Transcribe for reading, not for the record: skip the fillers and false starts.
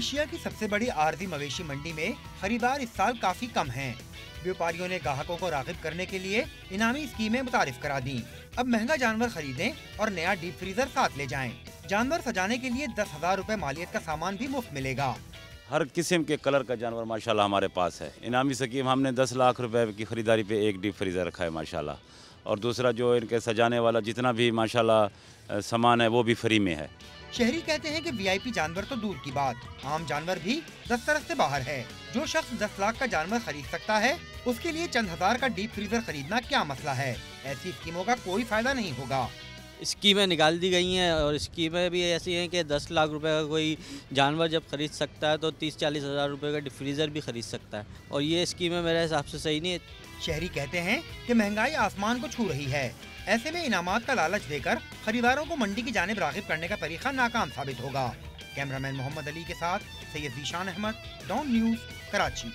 Asia की सबसे बड़ी आरजी मवेशी मंडी में खरीदार इस साल काफी कम हैं। व्यापारियों ने ग्राहकों को राग़िब करने के लिए इनामी स्कीमें मुतारिफ करा दी। अब महंगा जानवर खरीदें और नया डीप फ्रीजर साथ ले जाएं। जानवर सजाने के लिए 10,000 रुपए मालियत का सामान भी मुफ्त मिलेगा। हर किस्म के कलर का जानवर माशाल्लाह हमारे पास है। इनामी स्कीम हमने 10 लाख रुपए की खरीदारी पे एक डीप फ्रीजर रखा है माशाल्लाह, और दूसरा जो इनके सजाने वाला जितना भी माशाल्लाह सामान है वो भी फ्री में है। शहरी कहते हैं कि वीआईपी जानवर तो दूर की बात, आम जानवर भी दस्तरस से बाहर है। जो शख्स 10 लाख का जानवर खरीद सकता है, उसके लिए चंद हजार का डीप फ्रीजर खरीदना क्या मसला है। ऐसी स्कीमों का कोई फायदा नहीं होगा। स्कीमें निकाल दी गई हैं और स्कीमें भी ऐसी हैं कि 10 लाख रुपए का कोई जानवर जब खरीद सकता है तो 30-40 हज़ार रुपये का डीप फ्रीज़र भी खरीद सकता है, और ये स्कीमें मेरे हिसाब से सही नहीं है। शहरी कहते हैं कि महंगाई आसमान को छू रही है। ऐसे में इनामात का लालच देकर खरीदारों को मंडी की जानिब राग़िब करने का तरीका नाकाम साबित होगा। कैमरामैन मोहम्मद अली के साथ सैयद ज़ीशान अहमद, डॉन न्यूज़, कराची।